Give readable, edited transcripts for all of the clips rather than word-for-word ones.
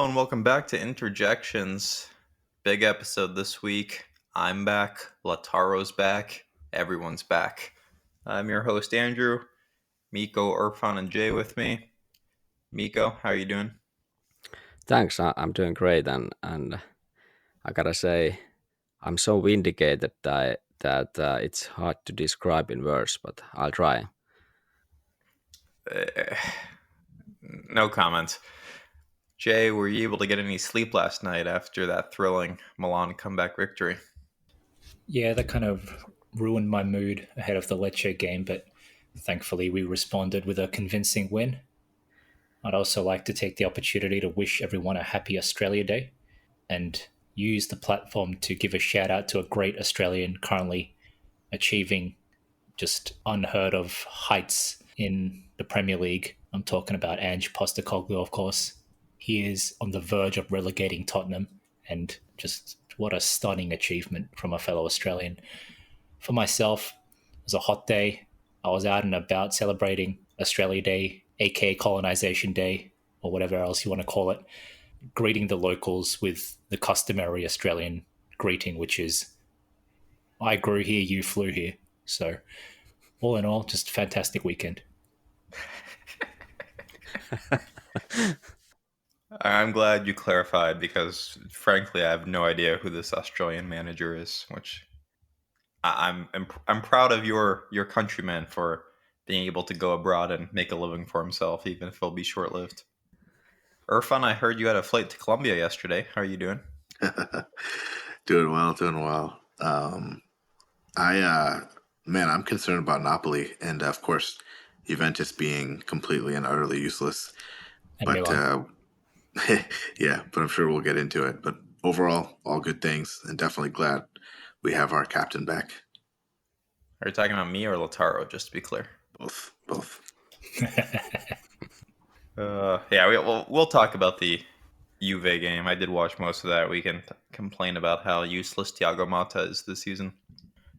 and welcome back to Interjections. Big episode this week. I'm back. Lautaro's back. Everyone's back. I'm your host, Andrew. Mikko, Irfan, and Jay with me. Mikko, how are you doing? Thanks, I'm doing great, and I gotta say, I'm so vindicated that it's hard to describe in words, but I'll try. No comments. Jay, were you able to get any sleep last night after that thrilling Milan comeback victory? Yeah, that kind of ruined my mood ahead of the Lecce game, but thankfully we responded with a convincing win. I'd also like to take the opportunity to wish everyone a happy Australia Day and use the platform to give a shout out to a great Australian currently achieving just unheard of heights in the Premier League. I'm talking about Ange Postecoglou, of course. He is on the verge of relegating Tottenham, and just what a stunning achievement from a fellow Australian. For myself, it was a hot day. I was out and about celebrating Australia Day, aka Colonization Day, or whatever else you want to call it, greeting the locals with the customary Australian greeting, which is, I grew here, you flew here. So, all in all, just a fantastic weekend. I'm glad you clarified because, frankly, I have no idea who this Australian manager is. Which I'm proud of your countryman for being able to go abroad and make a living for himself, even if it'll be short lived. Irfan, I heard you had a flight to Colombia yesterday. How are you doing? Doing well. I'm concerned about Napoli and, of course, Juventus being completely and utterly useless. And But yeah, but I'm sure we'll get into it. But overall, all good things, and definitely glad we have our captain back. Are you talking about me or Lautaro, just to be clear? Both. We'll talk about the Juve game. I did watch most of that. We can complain about how useless Thiago Motta is this season.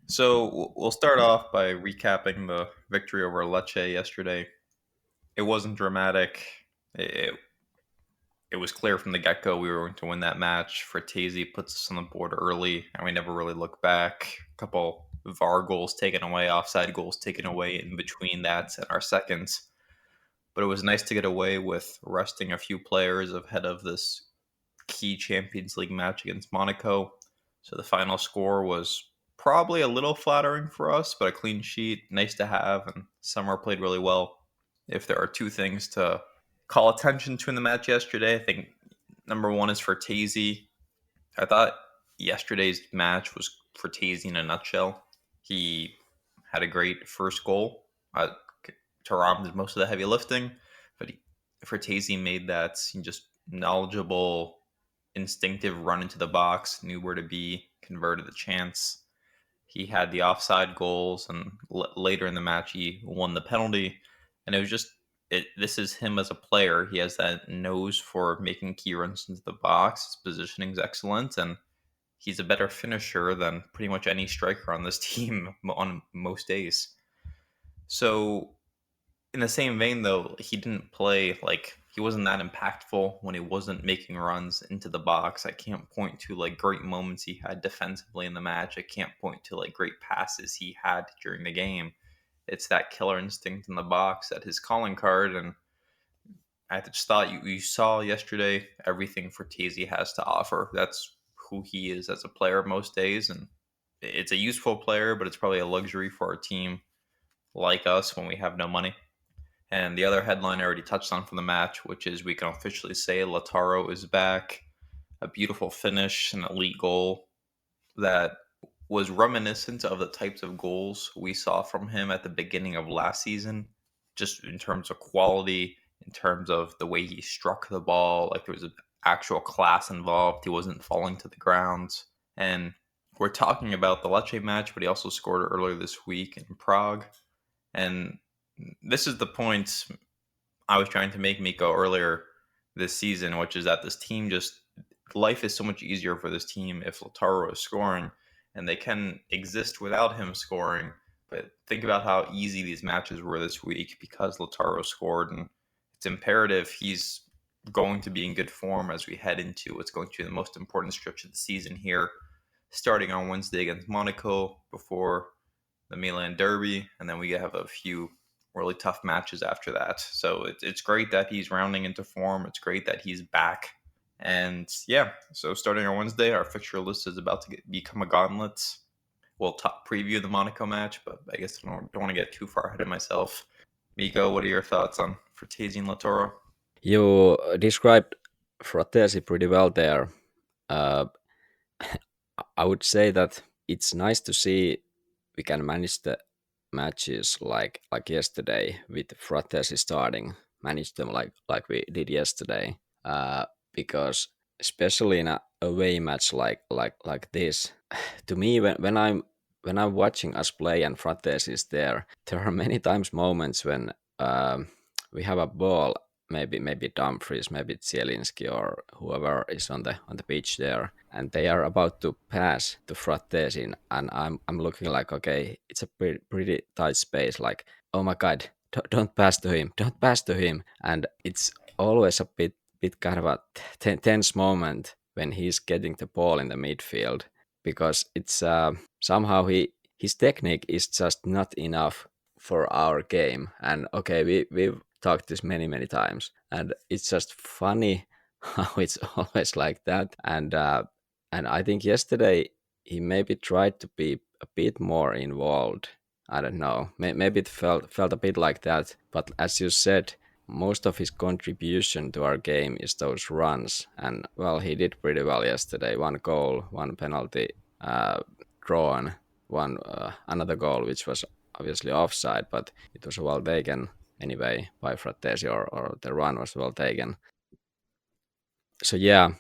So we'll start off by recapping the victory over Lecce yesterday. It wasn't dramatic. It was clear from the get-go we were going to win that match. Frattesi puts us on the board early, and we never really looked back. A couple VAR goals taken away, offside goals taken away in between that and our seconds. But it was nice to get away with resting a few players ahead of this key Champions League match against Monaco. So the final score was probably a little flattering for us, but a clean sheet, nice to have, and Summer played really well. If there are two things to call attention to in the match yesterday, I think number one is Frattesi. I thought yesterday's match was Frattesi in a nutshell. He had a great first goal. Thuram did most of the heavy lifting, but Frattesi made that just knowledgeable, instinctive run into the box, knew where to be, converted the chance. He had the offside goals, and later in the match, he won the penalty. And it was just, this is him as a player. He has that nose for making key runs into the box. His positioning is excellent, and he's a better finisher than pretty much any striker on this team on most days. So, in the same vein, though, he didn't play he wasn't that impactful when he wasn't making runs into the box. I can't point to great moments he had defensively in the match. I can't point to great passes he had during the game. It's that killer instinct in the box at his calling card, and I just thought you saw yesterday everything Frattesi has to offer. That's who he is as a player most days, and it's a useful player, but it's probably a luxury for a team like us when we have no money. And the other headline I already touched on from the match, which is we can officially say Lautaro is back. A beautiful finish, an elite goal that was reminiscent of the types of goals we saw from him at the beginning of last season, just in terms of quality, in terms of the way he struck the ball. There was an actual class involved. He wasn't falling to the ground. And we're talking about the Lecce match, but he also scored earlier this week in Prague. And this is the point I was trying to make Mikko earlier this season, which is that this team life is so much easier for this team if Lautaro is scoring, and they can exist without him scoring. But think about how easy these matches were this week because Lautaro scored, and it's imperative he's going to be in good form as we head into what's going to be the most important stretch of the season here, starting on Wednesday against Monaco before the Milan Derby, and then we have a few really tough matches after that. So it's great that he's rounding into form. It's great that he's back. And yeah, so starting on Wednesday, our fixture list is about to become a gauntlet. We'll preview the Monaco match, but I guess I don't want to get too far ahead of myself. Mikko, what are your thoughts on Frattesi and Lautaro? You described Frattesi pretty well there. I would say that it's nice to see we can manage the matches like yesterday with Frattesi starting, manage them like we did yesterday. Because especially in a away match like this, to me when I'm watching us play and Frattesi is there are many times moments when we have a ball, maybe Dumfries, maybe Zielinski or whoever is on the pitch there, and they are about to pass to Frattesi, and I'm looking like, okay, it's a pretty tight space, like, oh my god, don't pass to him, and it's always a bit kind of a tense moment when he's getting the ball in the midfield, because it's somehow his technique is just not enough for our game. And okay, we've talked this many times, and it's just funny how it's always like that. And I think yesterday he maybe tried to be a bit more involved. I don't know, maybe it felt a bit like that, but as you said, most of his contribution to our game is those runs, and well, he did pretty well yesterday. 1 goal, 1 penalty drawn, one another goal which was obviously offside, but it was well taken anyway by Frattesi, or the run was well taken. So yeah,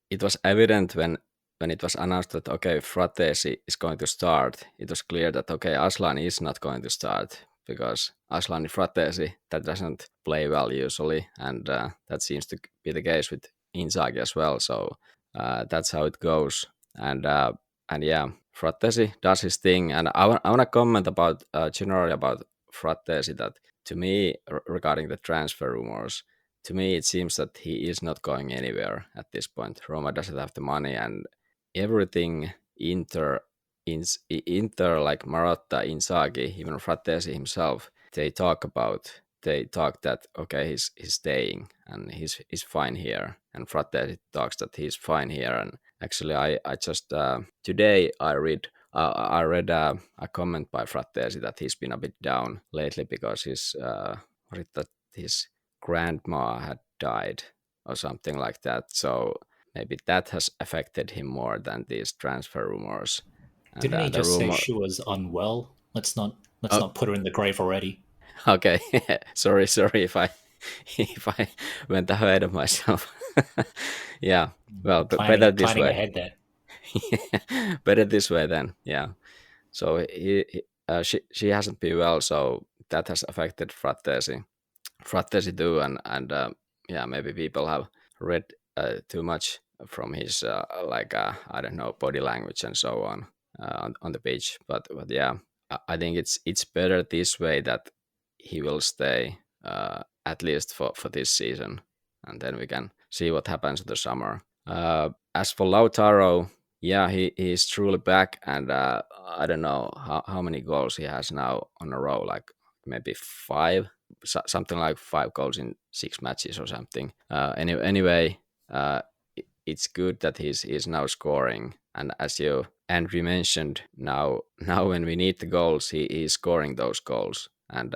it was evident when it was announced that okay, Frattesi is going to start. It was clear that okay, Aslan is not going to start, because Aslan and Frattesi, that doesn't play well usually, and that seems to be the case with Inzaghi as well. So that's how it goes, and yeah, Frattesi does his thing, and I want to comment about generally about Frattesi, that to me regarding the transfer rumors, to me it seems that he is not going anywhere at this point. Roma doesn't have the money, and everything Inter like Marotta, Inzaghi, even Frattesi himself, they talk that okay, he's staying and he's fine here, and Frattesi talks that he's fine here. And actually I just today I read a comment by Frattesi that he's been a bit down lately because his grandma had died or something like that. So maybe that has affected him more than these transfer rumors. And, Didn't he the just say rumor... she was unwell? Let's not Oh. put her in the grave already. Okay, sorry if I went ahead of myself. Yeah, well, better this planning way. ahead there. Better this way then. Yeah. So she hasn't been well, so that has affected Frattesi too, and yeah, maybe people have read too much from his I don't know, body language and so on the pitch. But yeah, I think it's better this way, that he will stay at least for this season, and then we can see what happens in the summer. As for Lautaro, yeah, he is truly back, and I don't know how many goals he has now on a row, like maybe 5, something like 5 goals in 6 matches or something. Anyway, it's good that he's now scoring, and as you Andrew mentioned, now when we need the goals, he is scoring those goals, and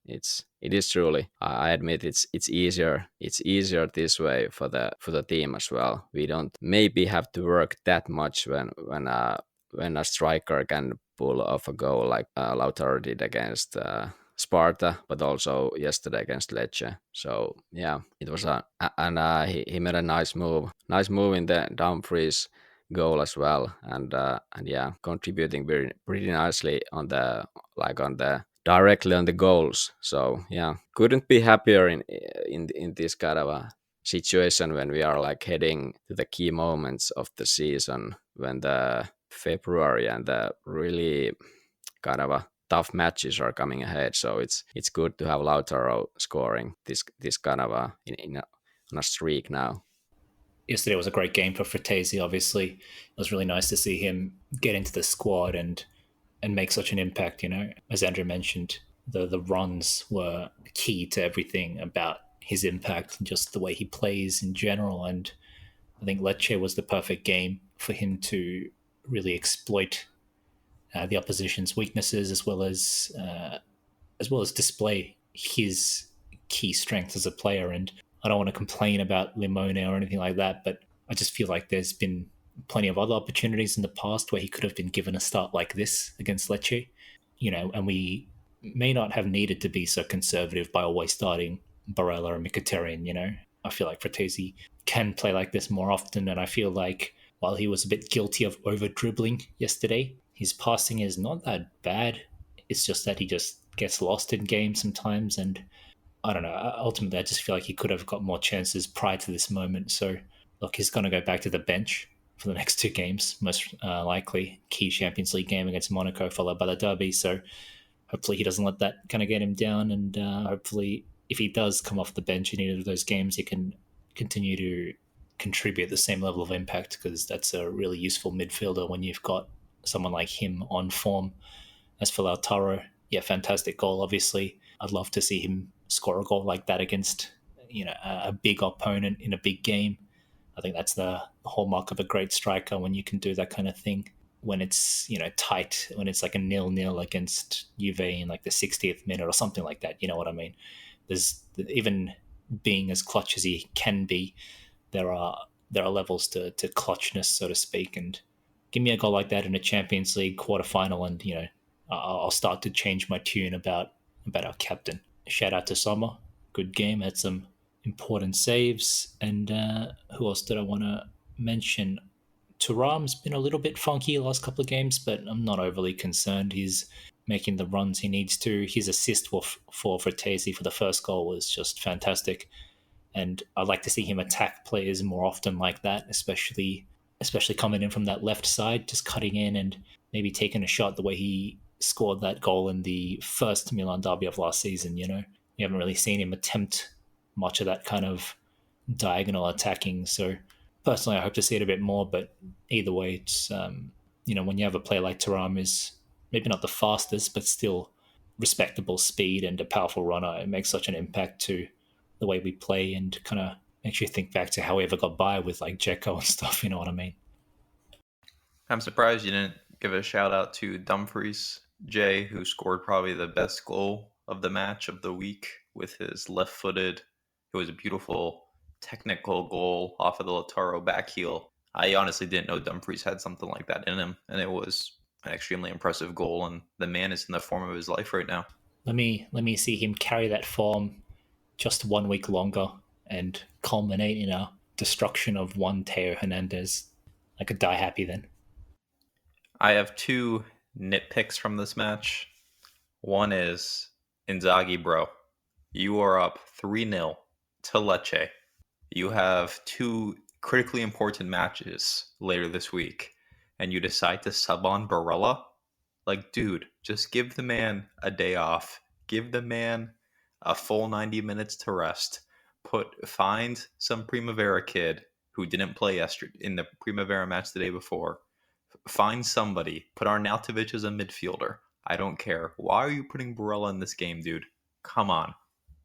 it is truly, I admit, it's easier this way for the team as well. We don't maybe have to work that much when a striker can pull off a goal like Lautaro did against Sparta, but also yesterday against Lecce. So yeah, it was he made a nice move in the Dumfries goal as well, and yeah, contributing pretty nicely on the directly on the goals. So yeah, couldn't be happier in this kind of a situation when we are like heading to the key moments of the season, when the February and the really kind of a tough matches are coming ahead. So it's good to have Lautaro scoring this kind of in on a streak now. Yesterday was a great game for Frattesi, obviously. It was really nice to see him get into the squad and make such an impact, As Andrew mentioned, the runs were key to everything about his impact and just the way he plays in general. And I think Lecce was the perfect game for him to really exploit the opposition's weaknesses as well as display his key strengths as a player. And I don't want to complain about Limone or anything like that, but I just feel like there's been plenty of other opportunities in the past where he could have been given a start like this against Lecce, and we may not have needed to be so conservative by always starting Barella and Mkhitaryan. I feel like Frattesi can play like this more often, and I feel like while he was a bit guilty of over dribbling yesterday, his passing is not that bad. It's just that he just gets lost in games sometimes, and I don't know. Ultimately, I just feel like he could have got more chances prior to this moment. So, look, he's going to go back to the bench for the next two games, most likely. Key Champions League game against Monaco, followed by the derby. So, hopefully, he doesn't let that kind of get him down. And hopefully, if he does come off the bench in either of those games, he can continue to contribute the same level of impact, because that's a really useful midfielder when you've got someone like him on form. As for Lautaro, yeah, fantastic goal, obviously. I'd love to see him score a goal like that against a big opponent in a big game. I think that's the hallmark of a great striker, when you can do that kind of thing when it's tight, when it's like a 0-0 against Juve in like the 60th minute or something like that. You know what I mean? There's even being as clutch as he can be, there are levels to clutchness, so to speak. And give me a goal like that in a Champions League quarterfinal, and I'll start to change my tune about our captain. Shout out to Sommer, good game, had some important saves. And who else did I want to mention? Thuram's been a little bit funky the last couple of games, but I'm not overly concerned. He's making the runs he needs to. His assist for Frattesi for the first goal was just fantastic. And I'd like to see him attack players more often like that, especially coming in from that left side, just cutting in and maybe taking a shot the way he scored that goal in the first Milan derby of last season. You haven't really seen him attempt much of that kind of diagonal attacking. So personally, I hope to see it a bit more. But either way, it's when you have a player like Thuram, is maybe not the fastest, but still respectable speed and a powerful runner, it makes such an impact to the way we play, and kind of makes you think back to how we ever got by with like Dzeko and stuff. You know what I mean? I'm surprised you didn't give a shout out to Dumfries Jay, who scored probably the best goal of the match of the week with his left-footed. It was a beautiful technical goal off of the Lautaro back heel. I honestly didn't know Dumfries had something like that in him, and it was an extremely impressive goal, and the man is in the form of his life right now. Let me see him carry that form just 1 week longer and culminate in a destruction of one Teo Hernandez. I could die happy then. I have two nitpicks from this match. One is Inzaghi, bro. You are up 3-0 to Lecce. You have two critically important matches later this week, and you decide to sub on Barella? Like, dude, just give the man a day off. Give the man a full 90 minutes to rest. Find some Primavera kid who didn't play yesterday in the Primavera match the day before. Find somebody. Put Arnautovic as a midfielder. I don't care. Why are you putting Barella in this game, dude? Come on.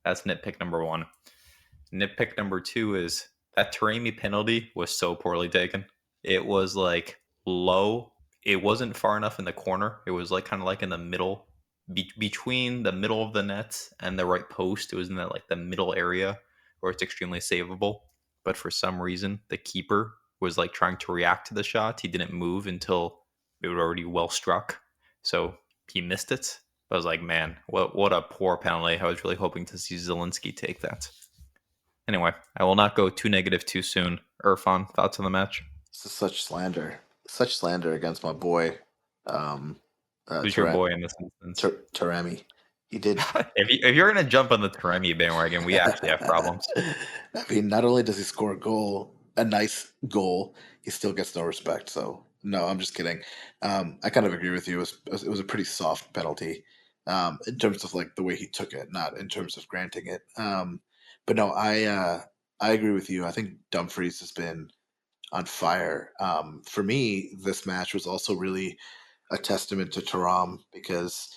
That's nitpick number one. Nitpick number two is that Taremi penalty was so poorly taken. It was like low. It wasn't far enough in the corner. It was like kind of like in the middle, between the middle of the net and the right post. It was in that like the middle area where it's extremely savable. But for some reason, the keeper was like trying to react to the shot. He didn't move until it was already well struck. So he missed it. I was like, man, what a poor penalty. I was really hoping to see Zielinski take that. Anyway, I will not go too negative too soon. Irfan, thoughts on the match? This is such slander against my boy. Who's your boy in this instance? Taremi. He did. If you're going to jump on the Taremi bandwagon, we actually have problems. I mean, not only does he score a nice goal, he still gets no respect. So, no, I'm just kidding. I kind of agree with you. It was a pretty soft penalty in terms of like the way he took it, not in terms of granting it. But no, I I agree with you. I think Dumfries has been on fire. For me, this match was also really a testament to Thuram because,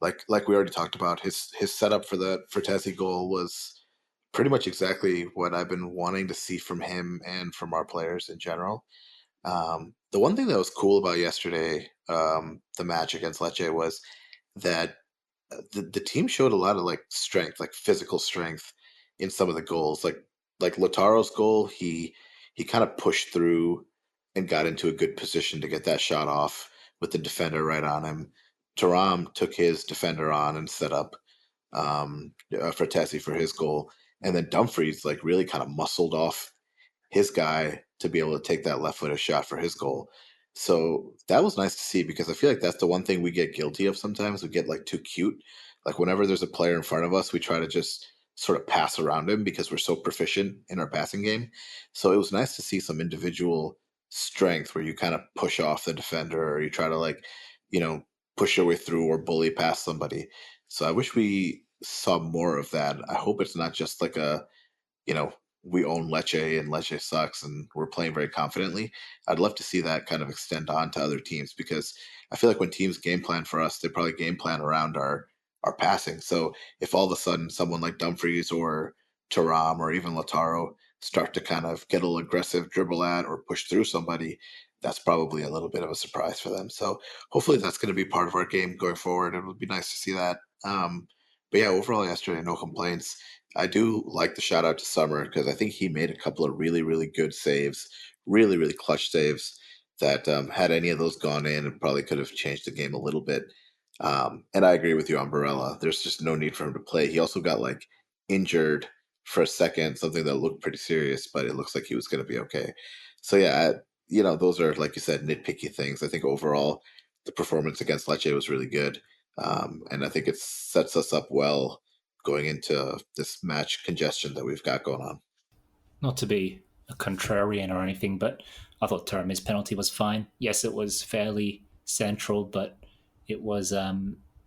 like we already talked about, his setup for the frattesi goal was pretty much exactly what I've been wanting to see from him and from our players in general. The one thing that was cool about yesterday, the match against Lecce, was that the team showed a lot of like strength, like physical strength in some of the goals. Like Lautaro's goal, he kind of pushed through and got into a good position to get that shot off with the defender right on him. Thuram took his defender on and set up Frattesi for his goal, and then Dumfries like really kind of muscled off his guy to be able to take that left-footed shot for his goal. So that was nice to see because I feel like that's the one thing we get guilty of sometimes. We get like too cute. Like whenever there's a player in front of us, we try to just sort of pass around him because we're so proficient in our passing game. So it was nice to see some individual strength where you kind of push off the defender or you try to like, you know, push your way through or bully past somebody. So I wish we saw more of that. I hope it's not just like a, you know, we own Lecce and Lecce sucks and we're playing very confidently. I'd love to see that kind of extend on to other teams because I feel like when teams game plan for us, they probably game plan around our passing. So if all of a sudden someone like Dumfries or Thuram or even Lautaro start to kind of get a little aggressive, dribble at or push through somebody, that's probably a little bit of a surprise for them. So hopefully that's going to be part of our game going forward. It would be nice to see that. But yeah, overall yesterday, no complaints. I do like the shout out to Summer because I think he made a couple of really, really good saves, really, really clutch saves that had any of those gone in, it probably could have changed the game a little bit. And I agree with you on Barella. There's just no need for him to play. He also got like injured for a second, something that looked pretty serious, but it looks like he was going to be okay. So yeah, you know, those are like you said, nitpicky things. I think overall the performance against Lecce was really good, and I think it sets us up well going into this match congestion that we've got going on. Not to be a contrarian or anything, but I thought Thuram's penalty was fine. Yes, it was fairly central, but it was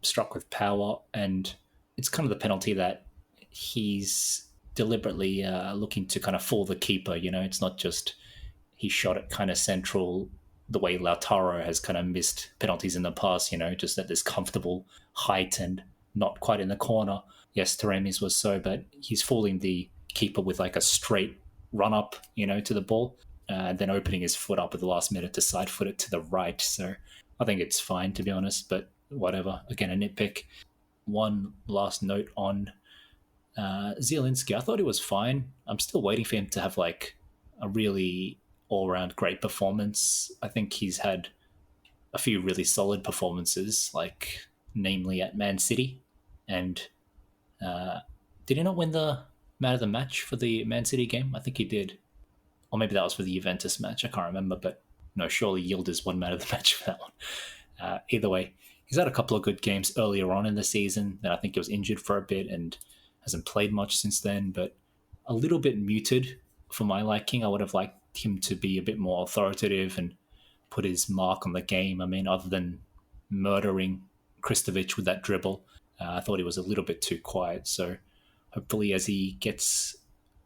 struck with power, and it's kind of the penalty that he's deliberately looking to kind of fool the keeper. You know, it's not just he shot it kind of central the way Lautaro has kind of missed penalties in the past, you know, just at this comfortable height and not quite in the corner. Yes, Taremi's was so, but he's fooling the keeper with like a straight run up, you know, to the ball, and then opening his foot up at the last minute to side foot it to the right. So I think it's fine, to be honest, but whatever. Again, a nitpick. One last note on Zielinski. I thought he was fine. I'm still waiting for him to have like a really all-round great performance. I think he's had a few really solid performances, like namely at Man City, and did he not win the man of the match for the Man City game? I think he did, or maybe that was for the Juventus match. I can't remember, but no, surely Yildiz won man of the match for that one. Either way, he's had a couple of good games earlier on in the season. Then I think he was injured for a bit and hasn't played much since then, but a little bit muted for my liking. I would have liked him to be a bit more authoritative and put his mark on the game. I mean, other than murdering Kristovic with that dribble, I thought he was a little bit too quiet. So hopefully as he gets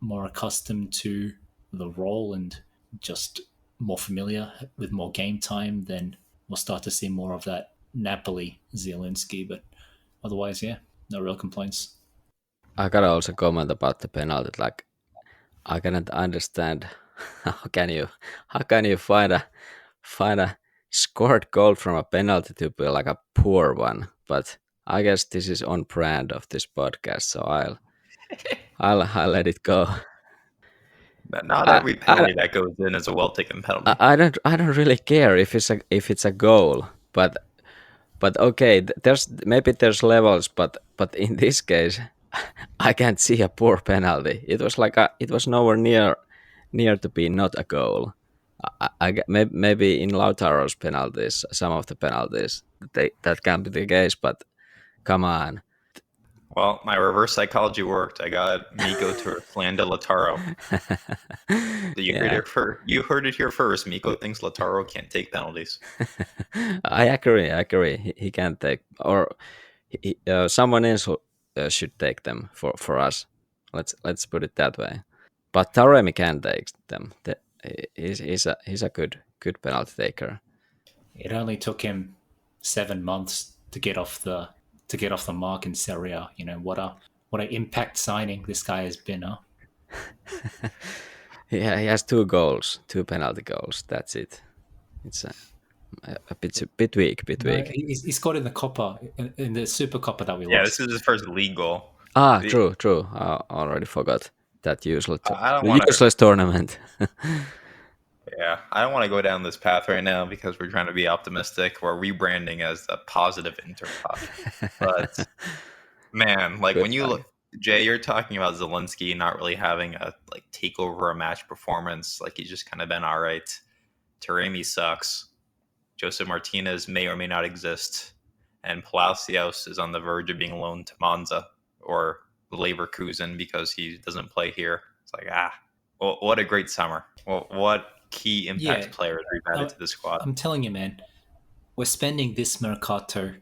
more accustomed to the role and just more familiar with more game time, then we'll start to see more of that Napoli Zielinski. But otherwise, yeah, no real complaints. I gotta also comment about the penalty. Like, I cannot understand how can you find a scored goal from a penalty to be like a poor one. But I guess this is on brand of this podcast, so I'll let it go. Not I, every I, penalty that goes in is a well taken penalty. I don't really care if it's a goal, but okay, there's levels, but in this case, I can't see a poor penalty. It was like it was nowhere near to be not a goal. Maybe in Lautaro's penalties, some of the penalties that can be the case, but come on. Well, my reverse psychology worked. I got Mikko to Flanda Lautaro. You heard it here first. Mikko thinks Lautaro can't take penalties. I agree. He can't take, or someone else should take them for us. Let's put it that way. But Taremi can take them. He's a good penalty taker. It only took him 7 months to get off the mark in Serie A. You know what a impact signing this guy has been. Huh? Yeah, he has 2 goals, 2 penalty goals. That's it. It's a bit weak. No, he scored in the Coppa, in the Super Coppa that we Yeah, lost. this is his first league goal. True. I already forgot that I useless tournament. Yeah, I don't want to go down this path right now because we're trying to be optimistic. We're rebranding as the positive Inter-Pod. But man, like when you look, Jay, you're talking about Zielinski not really having a like takeover a match performance. Like he's just kind of been all right. Taremi sucks. Joseph Martinez may or may not exist, and Palacios is on the verge of being loaned to Monza or Leverkusen because he doesn't play here. It's like well, what a great summer. Well, what key impact players we've added to the squad. I'm telling you, man, we're spending this Mercato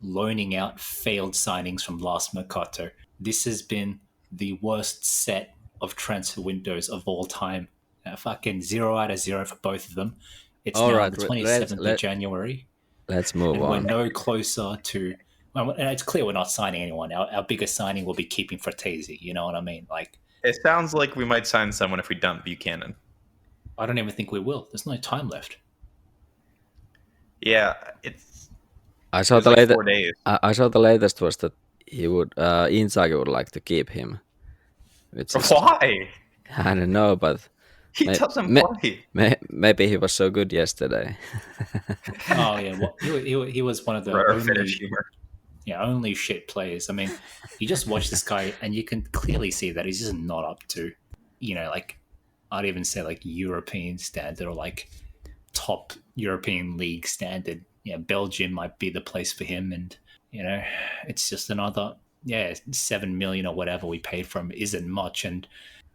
loaning out failed signings from last Mercato. This has been the worst set of transfer windows of all time. Fucking 0 out of 0 for both of them. It's all now right, the 27th of January. Let's move and on. We're no closer to... And it's clear we're not signing anyone. Our biggest signing will be keeping Frattesi. You know what I mean? Like, it sounds like we might sign someone if we dump Buchanan. I don't even think we will. There's no time left. Yeah, I saw the like latest. 4 days. I saw the latest was that he would Inzaghi would like to keep him. Why? I don't know, but he doesn't play. Maybe he was so good yesterday. Oh yeah, well, he was one of the only shit players. I mean, you just watch this guy and you can clearly see that he's just not up to, like, I'd even say like European standard or like top European league standard. Belgium might be the place for him, and it's just another 7 million or whatever we paid for him isn't much, and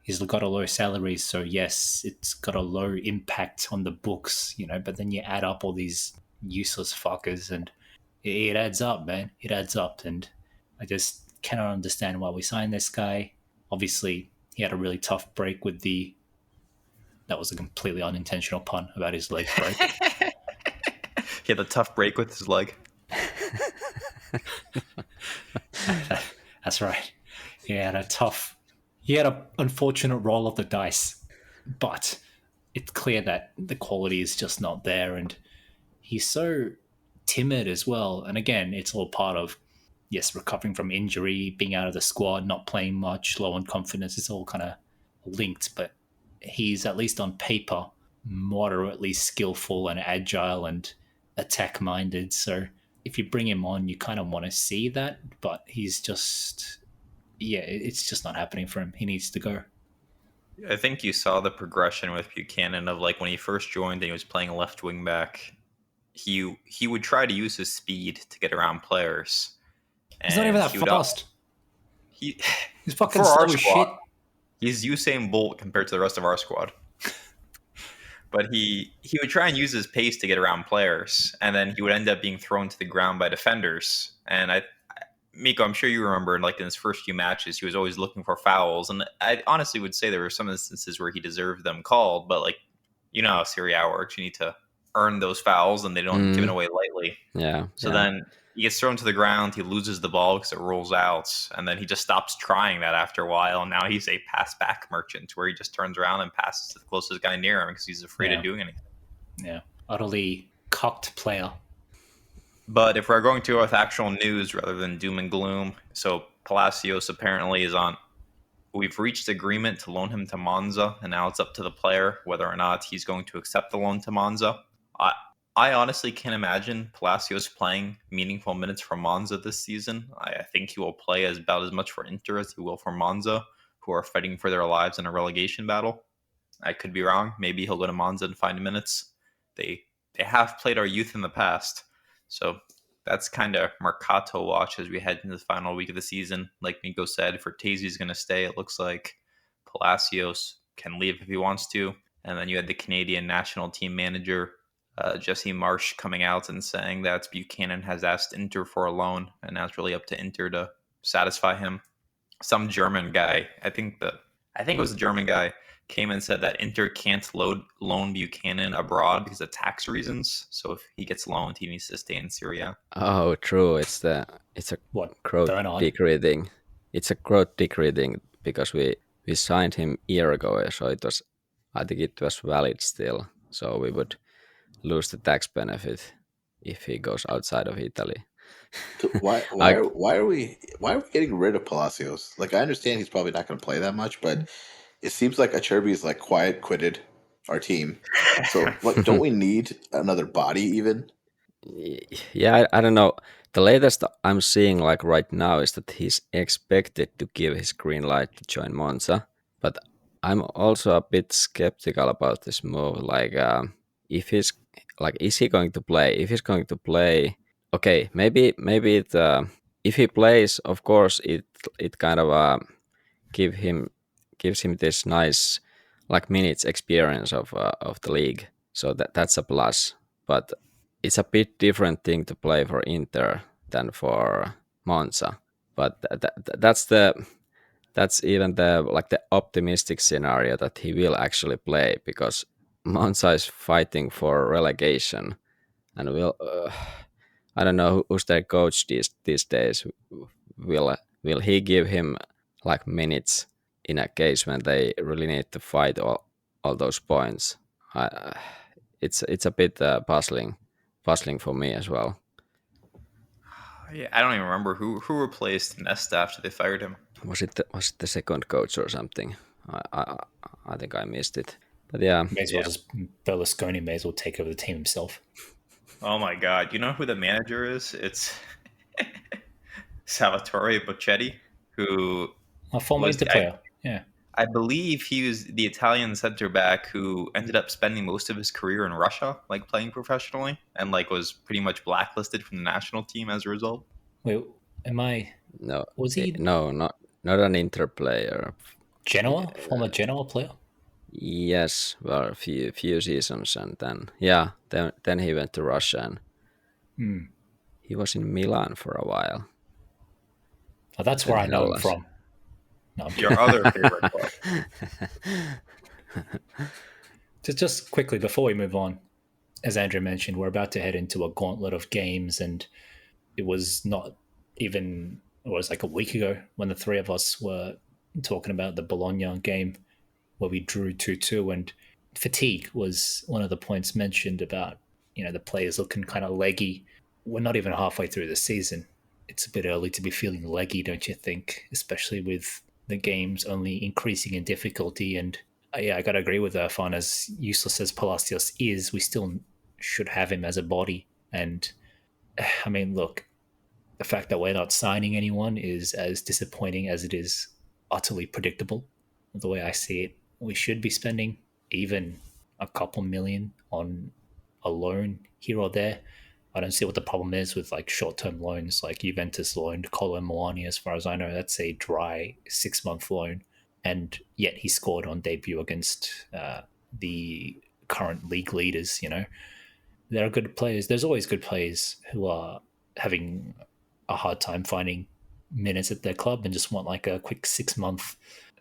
he's got a low salary, so yes, it's got a low impact on the books, but then you add up all these useless fuckers and it adds up, man. It adds up, and I just cannot understand why we signed this guy. Obviously, he had a really tough break with that was a completely unintentional pun about his leg break. He had a tough break with his leg. That's right. He had an unfortunate roll of the dice, but it's clear that the quality is just not there, and he's so timid as well. And again, it's all part of, recovering from injury, being out of the squad, not playing much, low on confidence. It's all kind of linked, but he's, at least on paper, moderately skillful and agile and attack-minded. So if you bring him on, you kind of want to see that, but he's just... it's just not happening for him. He needs to go. I think you saw the progression with Buchanan of like when he first joined and he was playing left wing back, he would try to use his speed to get around players. He's not even that fast. He's fucking for slow our as squad, shit. He's Usain Bolt compared to the rest of our squad. But he would try and use his pace to get around players, and then he would end up being thrown to the ground by defenders. And Mikko, I'm sure you remember, like in his first few matches, he was always looking for fouls, and I honestly would say there were some instances where he deserved them called, but like, how Serie A works, you need to earn those fouls, and they don't give it away lightly. Yeah. So then he gets thrown to the ground, he loses the ball because it rolls out, and then he just stops trying that after a while, and now he's a pass-back merchant where he just turns around and passes to the closest guy near him because he's afraid of doing anything. Yeah, utterly cocked player. But if we're going to go with actual news rather than doom and gloom, so Palacios apparently is on. We've reached agreement to loan him to Monza, and now it's up to the player whether or not he's going to accept the loan to Monza. I honestly can't imagine Palacios playing meaningful minutes for Monza this season. I think he will play about as much for Inter as he will for Monza, who are fighting for their lives in a relegation battle. I could be wrong. Maybe he'll go to Monza and find minutes. They have played our youth in the past. So that's kind of Mercato watch as we head into the final week of the season. Like Mikko said, Frattesi is going to stay. It looks like Palacios can leave if he wants to. And then you had the Canadian national team manager, Jesse Marsh, coming out and saying that Buchanan has asked Inter for a loan, and now it's really up to Inter to satisfy him. Some German guy, I think I think it was a German guy, came and said that Inter can't loan Buchanan abroad because of tax reasons. So if he gets loaned, he needs to stay in Syria. Oh, true. It's a What, growth Bernard? decree thing. It's a growth decree thing because we signed him a year ago, so I think it was valid still. So we would lose the tax benefit if he goes outside of Italy. So why I, are we getting rid of Palacios? Like I understand he's probably not going to play that much, but it seems like Acerbi's like quiet quitted our team. So like, don't we need another body even? yeah, I don't know. The latest I'm seeing like right now is that he's expected to give his green light to join Monza, but I'm also a bit skeptical about this move. Like, if he's like, is he going to play? If he's going to play, okay, maybe it. If he plays, of course, it kind of give him gives him this nice like minutes experience of the league. So that's a plus. But it's a bit different thing to play for Inter than for Monza. But that's even the like the optimistic scenario that he will actually play because Monza is fighting for relegation and will I don't know who's their coach these days. Will he give him like minutes in a case when they really need to fight all those points? It's a bit puzzling for me as well. Yeah, I don't even remember who replaced Nesta after they fired him. Was it the second coach or something? I think I missed it. But yeah, May as well just Berlusconi may as well take over the team himself. Oh my God! You know who the manager is? It's Salvatore Bocchetti, who A former was Inter player. Yeah. I believe he was the Italian center back who ended up spending most of his career in Russia, like playing professionally, and like was pretty much blacklisted from the national team as a result. Wait, am I? no, Was he no, not an Inter player. Genoa? Former Genoa player? Yes, well, a few seasons, and then he went to Russia, and he was in Milan for a while. Oh, that's Then where I know him Hellas. from. No, I'm Your other favorite club. Just quickly before we move on, as Andrew mentioned, we're about to head into a gauntlet of games, and it was not even, it was like a week ago when the three of us were talking about the Bologna game where we drew 2-2, and fatigue was one of the points mentioned about, the players looking kind of leggy. We're not even halfway through the season. It's a bit early to be feeling leggy, don't you think? Especially with the games only increasing in difficulty. And I got to agree with Irfan, as useless as Palacios is, we still should have him as a body. And I mean, look, the fact that we're not signing anyone is as disappointing as it is utterly predictable. The way I see it, we should be spending even a couple million on a loan here or there. I don't see what the problem is with like short-term loans, like Juventus loaned Kolo Muani. As far as I know, that's a dry 6-month loan, and yet he scored on debut against the current league leaders. There are good players. There's always good players who are having a hard time finding minutes at their club and just want like a quick 6-month,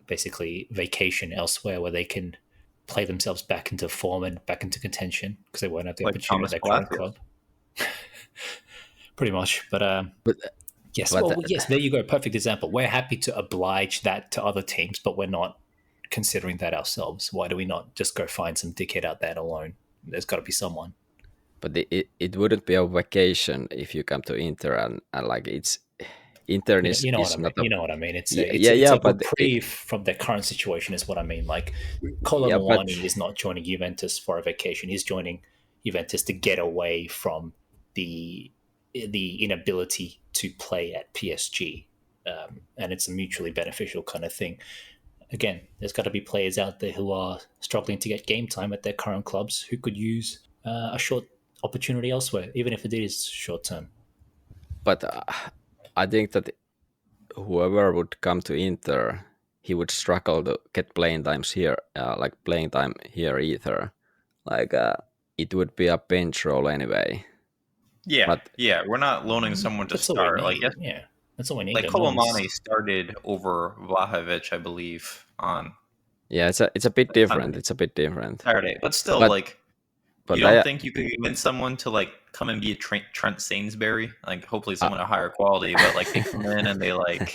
basically vacation elsewhere where they can play themselves back into form and back into contention because they won't have the Like opportunity at their current club. Pretty much, but yes, yes, there you go, perfect example. We're happy to oblige that to other teams, but we're not considering that ourselves. Why do we not just go find some dickhead out there alone? There's got to be someone. But it wouldn't be a vacation if you come to Inter and like it's Inter is you know what I mean. It's a reprieve from their current situation is what I mean. Like Kolo Muani is not joining Juventus for a vacation. He's joining Juventus to get away from the inability to play at PSG, and it's a mutually beneficial kind of thing. Again, there's got to be players out there who are struggling to get game time at their current clubs who could use a short opportunity elsewhere, even if it is short term. But I think that whoever would come to Inter, he would struggle to get playing time here either. Like it would be a bench role anyway. Yeah, we're not loaning someone to start. That's all we need. Like Kolo Muani started over Vlahovic, I believe, on Yeah, it's a bit different. Sunday. It's a bit different. Saturday, but still, But like, you but don't I think you could convince someone to like come and be a Trent Sainsbury? Like, hopefully, I, someone of higher quality, but like they come in and I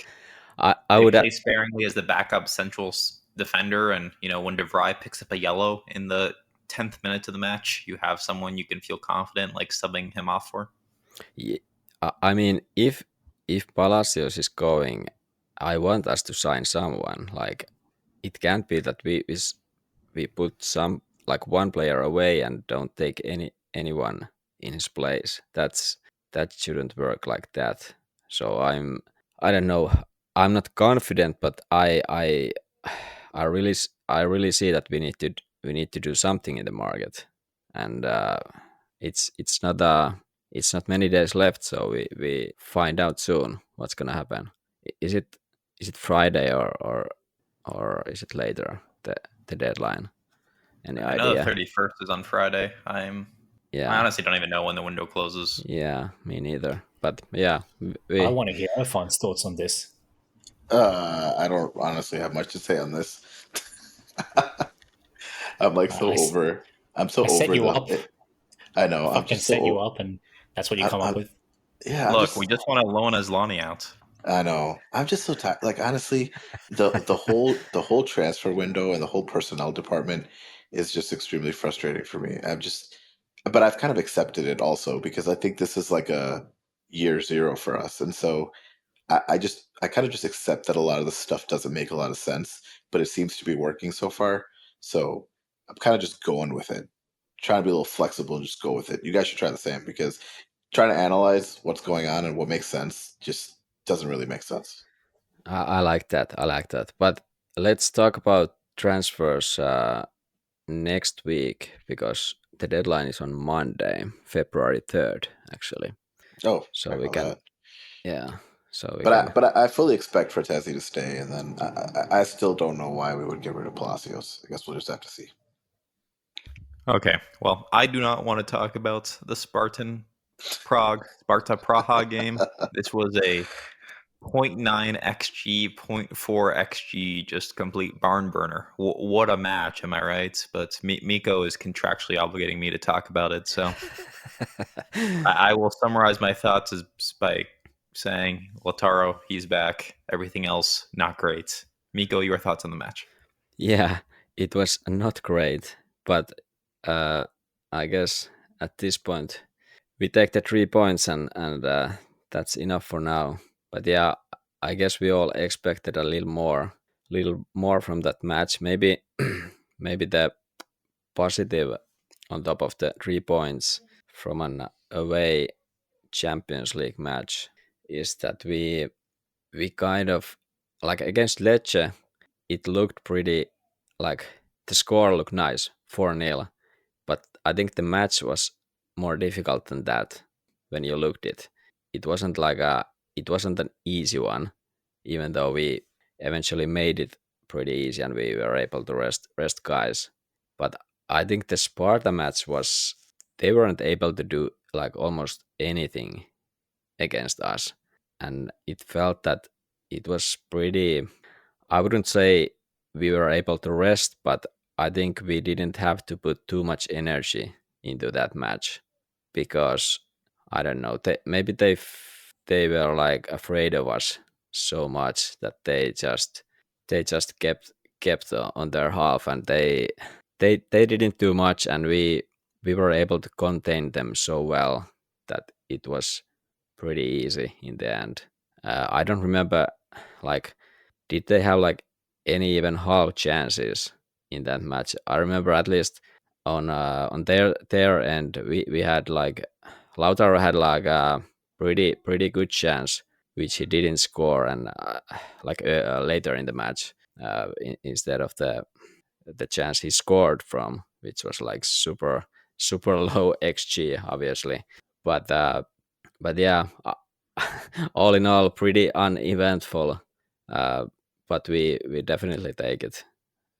they would play sparingly as the backup central defender, and when DeVry picks up a yellow in the 10th minute of the match, you have someone you can feel confident like subbing him off for. I mean, if Palacios is going, I want us to sign someone. Like, it can't be that we put some like one player away and don't take anyone in his place. That shouldn't work like that. So I don't know. I'm not confident, but I really see that we need to do something in the market, and it's not it's not many days left, so we find out soon what's gonna happen. Is it Friday or is it later the deadline? Any I know the idea? 31st is on Friday. I Yeah, honestly don't even know when the window closes. yeah, me neither. But yeah, I we want to hear Irfan's thoughts on this. I don't honestly have much to say on this. I'm like so I, s- over. I'm so I set over you up. I know. I'm Fucking just so. set you up, and that's what you come up with. Yeah. Look, we just want to loan Aslani out. I know. I'm just so tired. Like honestly, the whole transfer window and the whole personnel department is just extremely frustrating for me. But I've kind of accepted it also because I think this is like a year zero for us, and so I kind of just accept that a lot of the stuff doesn't make a lot of sense, but it seems to be working so far. So I'm kind of just going with it, trying to be a little flexible and just go with it. You guys should try the same because trying to analyze what's going on and what makes sense just doesn't really make sense. I like that. I like that. But let's talk about transfers next week because the deadline is on Monday, February 3rd, actually. Oh, So I we know can, that. yeah. So we But can. I fully expect Frattesi to stay, and then I still don't know why we would get rid of Palacios. I guess we'll just have to see. Okay, well, I do not want to talk about the Sparta Praha game. This was a 0.9 xg, 0.4 xg, just complete barn burner. What a match, am I right? But Mikko is contractually obligating me to talk about it, so I will summarize my thoughts by saying Lautaro, he's back. Everything else, not great. Mikko, your thoughts on the match? Yeah, it was not great, but uh, I guess at this point we take the 3 points and that's enough for now. But yeah, I guess we all expected a little more from that match. Maybe maybe the positive on top of the 3 points from an away Champions League match is that we kind of like against Lecce, it looked pretty like the score looked nice 4-0, but I think the match was more difficult than that when you looked it. It wasn't like it wasn't an easy one, even though we eventually made it pretty easy and we were able to rest guys. But I think the Sparta match was they weren't able to do like almost anything against us. And it felt that it was pretty, I wouldn't say we were able to rest, but I think we didn't have to put too much energy into that match because I don't know, maybe they were like afraid of us so much that they just kept on their half and they didn't do much and we were able to contain them so well that it was pretty easy in the end. I don't remember, like, did they have like any even half chances in that match? I remember at least on their end, we had like Lautaro had like a pretty good chance which he didn't score, and like later in the match, instead of the chance he scored from, which was like super low xG, obviously, but yeah, all in all, pretty uneventful. Uh, but we definitely take it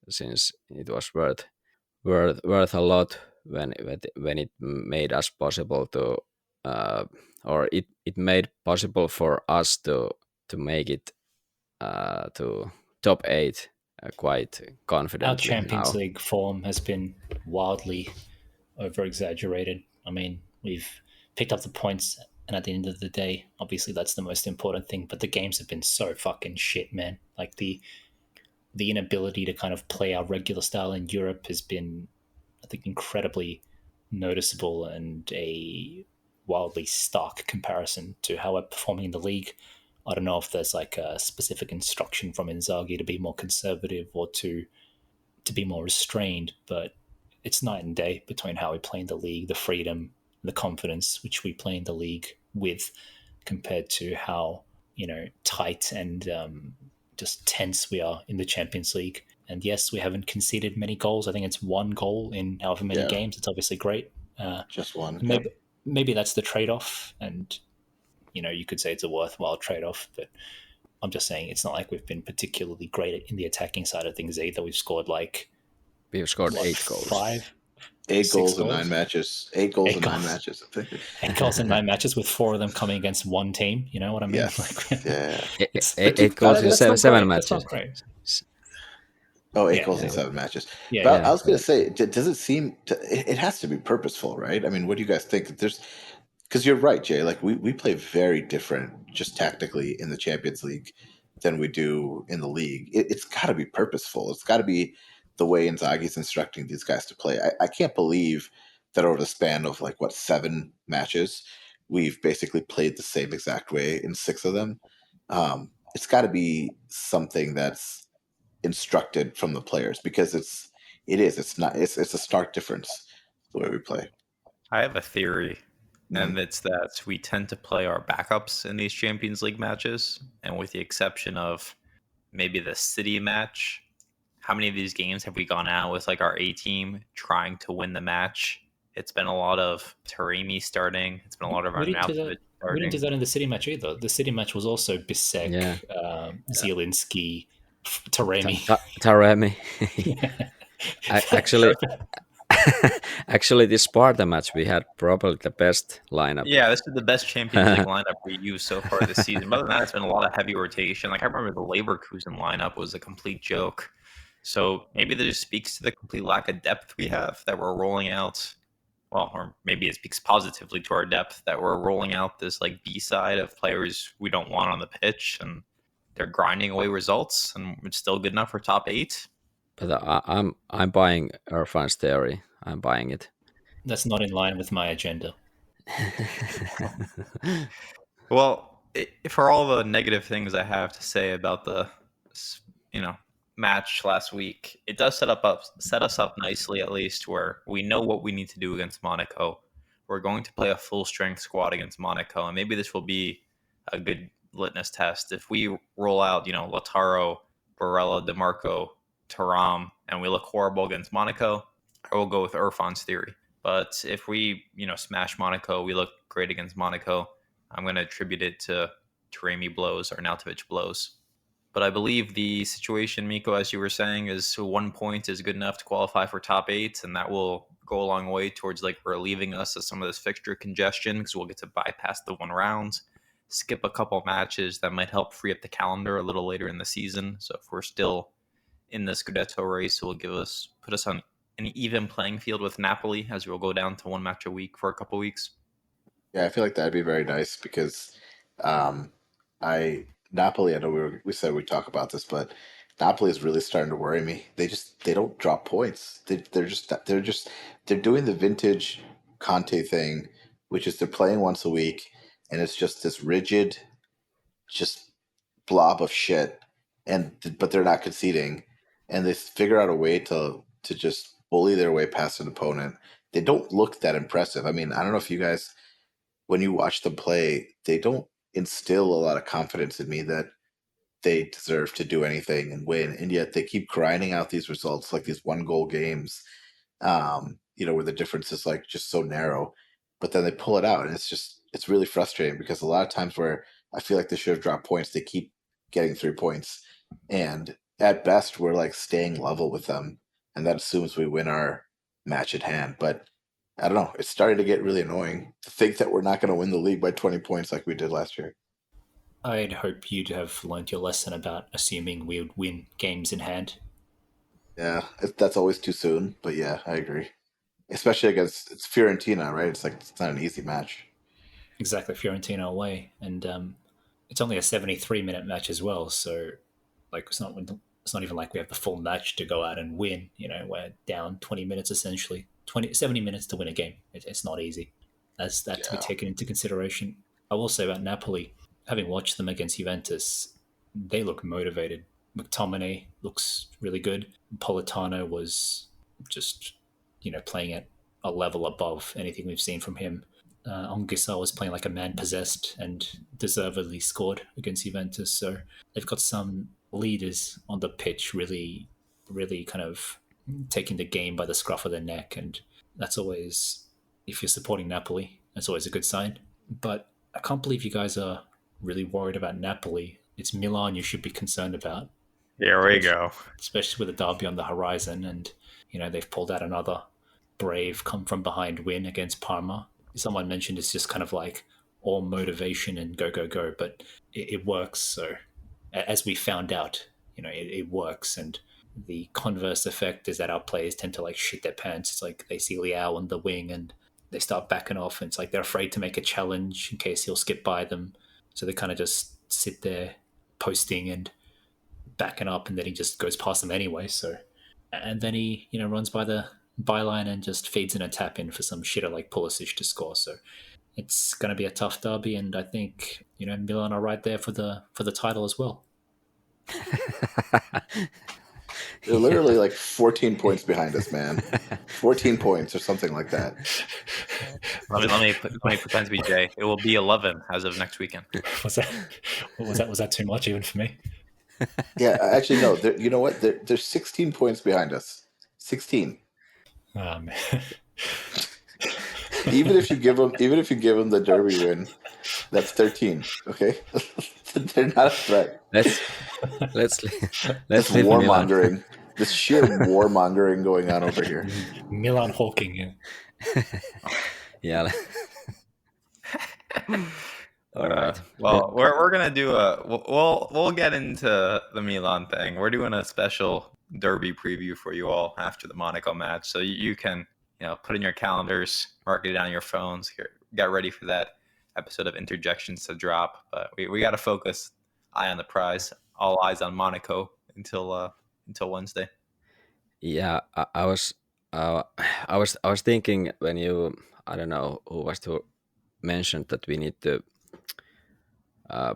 since it was worth a lot when it made us possible to or it made possible for us to make it to top 8 quite Our confidently Champions now. League form has been wildly over exaggerated. I mean, we've picked up the points, and at the end of the day, obviously that's the most important thing. But the games have been so fucking shit, man. Like the inability to kind of play our regular style in Europe has been, I think, incredibly noticeable and a wildly stark comparison to how we're performing in the league. I don't know if there's like a specific instruction from Inzaghi to be more conservative or to be more restrained, but it's night and day between how we play in the league, the freedom, the confidence which we play in the league with, compared to how tight and just tense we are in the Champions League. And yes, we haven't conceded many goals. I think it's one goal in however many Yeah. games. It's obviously great. Just one. Maybe that's the trade-off, and you could say it's a worthwhile trade-off, but I'm just saying it's not like we've been particularly great in the attacking side of things either. We've scored We've scored what, 8 goals. 5, 8 6 goals in goals? 9 matches. 8 goals 8 in 9 goals. matches. 8 goals in 9 matches, with 4 of them coming against one team. You know what I mean? Yes. Yeah. It's 8 goals in that's not 7 great. matches. That's not great. Oh, 8 Yeah. goals in 7 matches. Yeah, But yeah. I was going to say, does it seem it has to be purposeful, right? I mean, what do you guys think? Because you're right, Jay. Like we play very different, just tactically, in the Champions League than we do in the league. It's got to be purposeful. It's got to be the way Inzaghi's instructing these guys to play. I can't believe that over the span of 7 matches, we've basically played the same exact way in 6 of them. It's got to be something that's instructed from the players, because it's a stark difference the way we play. I have a theory, and it's that we tend to play our backups in these Champions League matches, and with the exception of maybe the City match, how many of these games have we gone out with our A team trying to win the match? It's been a lot of Taremi starting. It's been a lot of We didn't do Arnautovic that. starting. We didn't do that in the City match either. The City match was also Bisek, Yeah. Zielinski, Taremi. Taremi. Actually, this Sparta match, we had probably the best lineup. Yeah, this is the best Champions League lineup we used so far this season. Other than that, it's been a lot of heavy rotation. I remember the Leverkusen lineup was a complete joke. So maybe that just speaks to the complete lack of depth we have, that we're rolling out. Well, or maybe it speaks positively to our depth, that we're rolling out this B side of players we don't want on the pitch, and they're grinding away results, and it's still good enough for top 8. But I'm buying Irfan's theory. I'm buying it. That's not in line with my agenda. Well, for all the negative things I have to say about the match last week, it does set us up nicely, at least, where we know what we need to do against Monaco. We're going to play a full strength squad against Monaco, and maybe this will be a good litmus test. If we roll out, Lautaro, Barella, DeMarco, Thuram, and we look horrible against Monaco, I will go with Irfan's theory. But if we, smash Monaco, we look great against Monaco, I'm going to attribute it to Taremi blows or Arnautovic blows. But I believe the situation, Mikko, as you were saying, is 1 point is good enough to qualify for top 8, and that will go a long way towards relieving us of some of this fixture congestion, because we'll get to bypass the 1 round, skip a couple matches that might help free up the calendar a little later in the season. So if we're still in the Scudetto race, it will put us on an even playing field with Napoli, as we'll go down to 1 match a week for a couple weeks. Yeah, I feel like that'd be very nice, because Napoli, I know we said we'd talk about this, but Napoli is really starting to worry me. They don't drop points. They're doing the vintage Conte thing, which is they're playing once a week, and it's just this rigid, just blob of shit, but they're not conceding, and they figure out a way to just bully their way past an opponent. They don't look that impressive. I mean, I don't know if you guys, when you watch them play, they don't instill a lot of confidence in me that they deserve to do anything and win, and yet they keep grinding out these results, like these 1-goal games, where the difference is just so narrow, but then they pull it out, and it's really frustrating, because a lot of times where I feel like they should have dropped points, they keep getting 3 points, and at best we're staying level with them, and that assumes we win our match at hand. But I don't know, it's starting to get really annoying to think that we're not going to win the league by 20 points like we did last year. I'd hope you'd have learned your lesson about assuming we would win games in hand. Yeah, that's always too soon. But yeah, I agree. Especially against it's Fiorentina, right? It's like it's not an easy match. Exactly, Fiorentina away, and it's only a 73-minute match as well. So, like, it's not even like we have the full match to go out and win. You know, we're down 20 minutes essentially, 70 minutes to win a game. It's not easy. That's that to be Yeah. taken into consideration. I will say about Napoli, having watched them against Juventus, they look motivated. McTominay looks really good. Politano was just, playing at a level above anything we've seen from him. Ongisa was playing like a man possessed and deservedly scored against Juventus. So they've got some leaders on the pitch really, really kind of taking the game by the scruff of the neck. And that's always, if you're supporting Napoli, that's always a good sign. But I can't believe you guys are really worried about Napoli. It's Milan you should be concerned about. Here we go. Especially with a derby on the horizon. And, they've pulled out another brave come from behind win against Parma. Someone mentioned it's just kind of like all motivation and go, go, go, but it works. So as we found out, it works. And the converse effect is that our players tend to like shit their pants. It's like they see Liao on the wing and they start backing off, and it's like they're afraid to make a challenge in case he'll skip by them. So they kind of just sit there posting and backing up, and then he just goes past them anyway. So, and then he, runs by the byline and just feeds in a tap in for some shitter like Pulisic to score. So it's going to be a tough derby, and I think Milan are right there for the title as well. They're literally like 14 points behind us, man. 14 points or something like that. Let me pretend to be Jay. It will be 11 as of next weekend. Was that too much even for me? Yeah, actually no. You know what? They're 16 points behind us. 16. Even if you give them the derby win, that's 13. Okay, they're not a threat. Let's warmongering. This sheer warmongering going on over here. Milan hawking. Yeah. All right. Well, we're gonna do we'll get into the Milan thing. We're doing a special derby preview for you all after the Monaco match, so you can put in your calendars, mark it down on your phones. Get ready for that episode of Interjections to drop. But we got to focus, eye on the prize, all eyes on Monaco until Wednesday. Yeah, I was thinking when you, I don't know who was to mention that we need to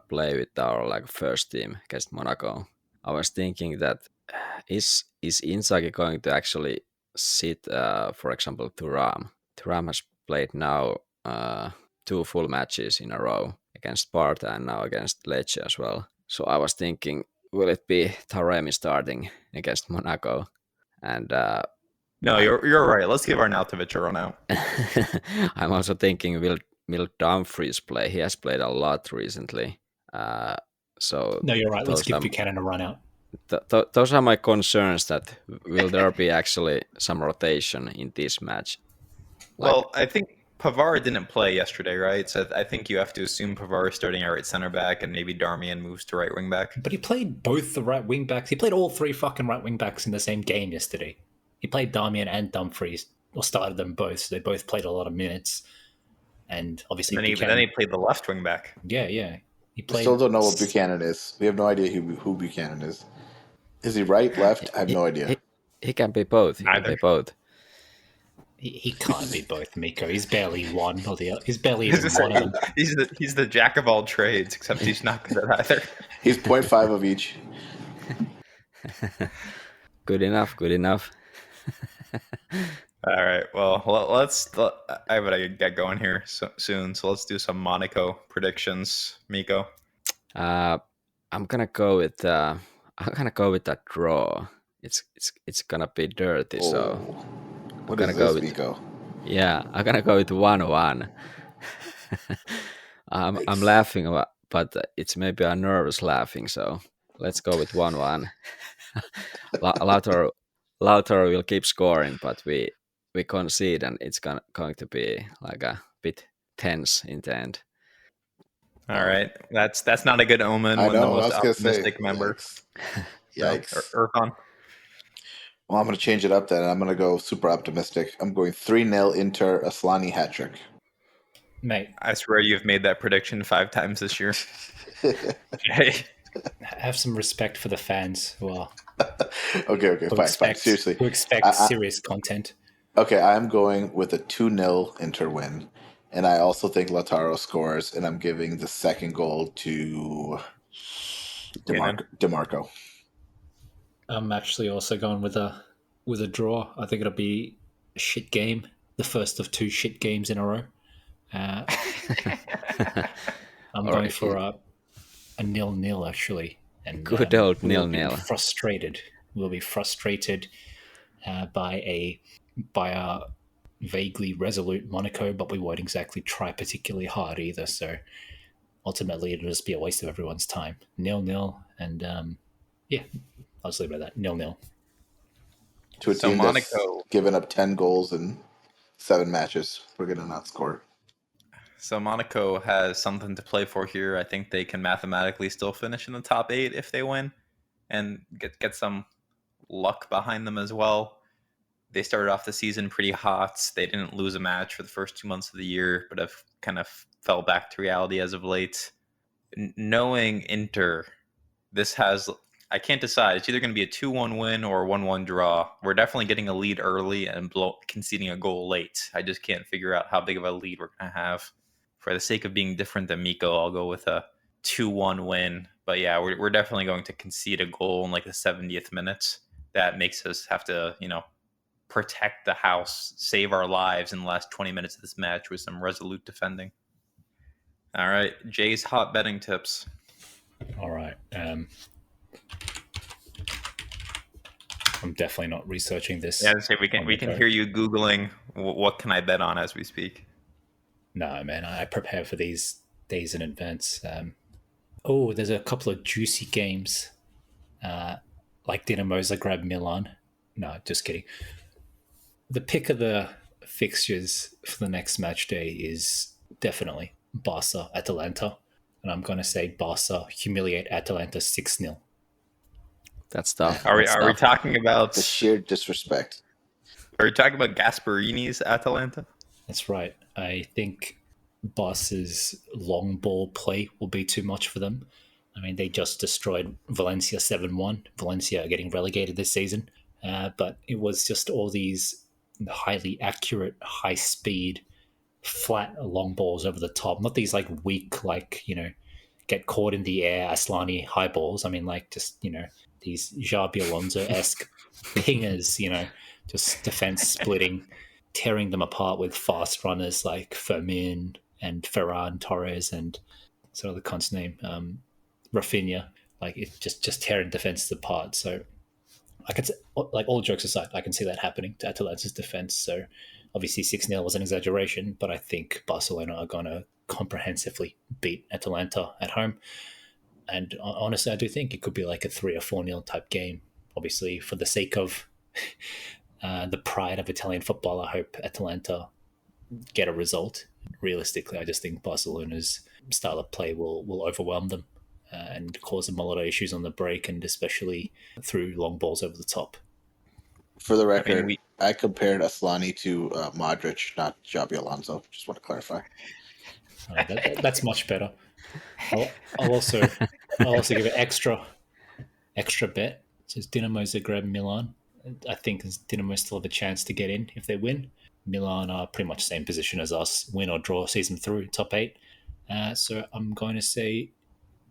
play with our first team against Monaco. I was thinking that is Inzaghi going to actually sit, for example, Thuram? Thuram has played now 2 full matches in a row against Sparta and now against Lecce as well. So I was thinking, will it be Taremi starting against Monaco? And no, you're right. Let's give Arnautovic a run out. I'm also thinking, will Dumfries play? He has played a lot recently. So no, you're right. Let's give Buchanan a run out. Those are my concerns. That will there be actually some rotation in this match? Well, I think Pavard didn't play yesterday, right? So I think you have to assume Pavard is starting at right center back, and maybe Darmian moves to right wing back. But he played both the right wing backs. He played all 3 fucking right wing backs in the same game yesterday. He played Darmian and Dumfries, or started them both. So they both played a lot of minutes. And obviously, then he played the left wing back. Yeah. He played. Still don't know what Buchanan is. We have no idea who Buchanan is. Is he right, left? I have no idea. He can be both. He can be both. He can't be both, Mikko. He's barely one or the other. He's barely even one of them. He's the jack of all trades, except he's not good at either. He's 0.5 of each. Good enough. All right. Well, I gotta get going here soon. So let's do some Monaco predictions, Mikko. I'm gonna go with that draw. It's gonna be dirty. Oh. So what is this, Mikko? Yeah, I'm gonna go with 1-1. I'm laughing, but it's maybe a nervous laughing. So let's go with 1-1. Lautaro will keep scoring, but we concede, and it's going to be like a bit tense in the end. All right, that's not a good omen. I know. The most optimistic member. Yikes. Irfan. Well, I'm going to change it up then. I'm going to go super optimistic. I'm going 3-0 Inter, Asllani hat trick. Mate, I swear you've made that prediction 5 times this year. Jay. have some respect for the fans who are Okay, fine. Seriously. who expect serious content. Okay, I'm going with a 2-0 Inter win. And I also think Lautaro scores, and I'm giving the second goal to DeMarco. I'm actually also going with a draw. I think it'll be a shit game, the first of 2 shit games in a row. I'm going for a 0-0 actually, and Good old 0-0. Frustrated. We'll be frustrated by a vaguely resolute Monaco, but we won't exactly try particularly hard either. So ultimately, it'll just be a waste of everyone's time. 0-0, and yeah, I'll just leave it at that. 0-0. To a team that's given up 10 goals in 7 matches, we're going to not score. So Monaco has something to play for here. I think they can mathematically still finish in the top 8 if they win, and get some luck behind them as well. They started off the season pretty hot. They didn't lose a match for the first 2 months of the year, but have kind of fell back to reality as of late. Knowing Inter, I can't decide. It's either going to be a 2-1 win or a 1-1 draw. We're definitely getting a lead early and conceding a goal late. I just can't figure out how big of a lead we're going to have. For the sake of being different than Mikko, I'll go with a 2-1 win. But yeah, we're definitely going to concede a goal in like the 70th minute. That makes us have to, protect the house, save our lives in the last 20 minutes of this match with some resolute defending. All right, Jay's hot betting tips. All right. I'm definitely not researching this. Yeah, so we can hear you Googling what can I bet on as we speak. No, man, I prepare for these days in advance. There's a couple of juicy games, like Dinamo Zagreb Milan. No, just kidding. The pick of the fixtures for the next match day is definitely Barca Atalanta, and I'm going to say Barca humiliate Atalanta 6-0. That's tough. Are we talking about the sheer disrespect? Are we talking about Gasparini's Atalanta? That's right. I think Barca's long ball play will be too much for them. I mean, they just destroyed Valencia 7-1. Valencia are getting relegated this season. But it was just all these highly accurate, high speed, flat long balls over the top. Not these like weak, get caught in the air, Asllani high balls. I mean, these Xabi Alonso-esque pingers, just defense splitting, tearing them apart with fast runners like Fermin and Ferran Torres and sort of the cunt's name, Rafinha. Like it's just tearing defenses apart. So I could say, like all jokes aside, I can see that happening to Atalanta's defense. So obviously 6-0 was an exaggeration, but I think Barcelona are going to comprehensively beat Atalanta at home. And honestly, I do think it could be like a 3 or 4-0 type game. Obviously, for the sake of the pride of Italian football, I hope Atalanta get a result. Realistically, I just think Barcelona's style of play will overwhelm them and cause them a lot of issues on the break, and especially through long balls over the top. For the record, I compared Asllani to Modric, not Xabi Alonso. Just want to clarify. That's much better. I'll also give it extra bet. It says Dinamo Zagreb Milan. I think Dinamo still have a chance to get in if they win. Milan are pretty much the same position as us, win or draw season through top 8. So I'm going to say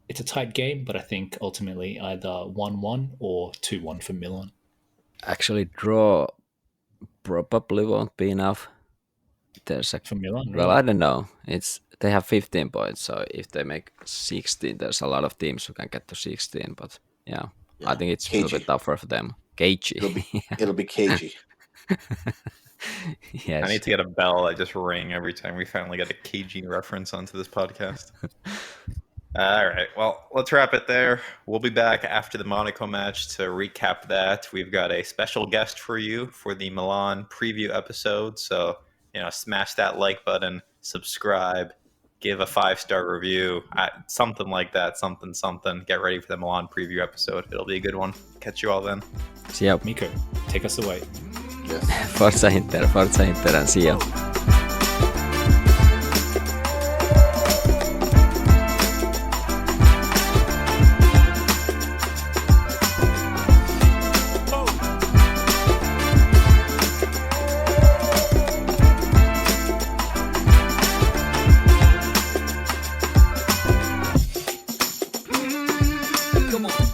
it's a tight game, but I think ultimately either 1-1 or 2-1 for Milan. Actually, draw probably won't be enough. For Milan, really? Well, I don't know. They have 15 points, so if they make 16, there's a lot of teams who can get to 16. But yeah. I think it's a little bit tougher for them. Cagey. It'll be cagey. Yes. I need to get a bell that just ring every time we finally get a cagey reference onto this podcast. All right. Well, let's wrap it there. We'll be back after the Monaco match to recap that. We've got a special guest for you for the Milan preview episode. So, smash that like button, subscribe, give a 5-star review, something like that, something. Get ready for the Milan preview episode. It'll be a good one. Catch you all then. See ya. Mikko, take us away. Yes. Forza Inter, and see ya. Come on.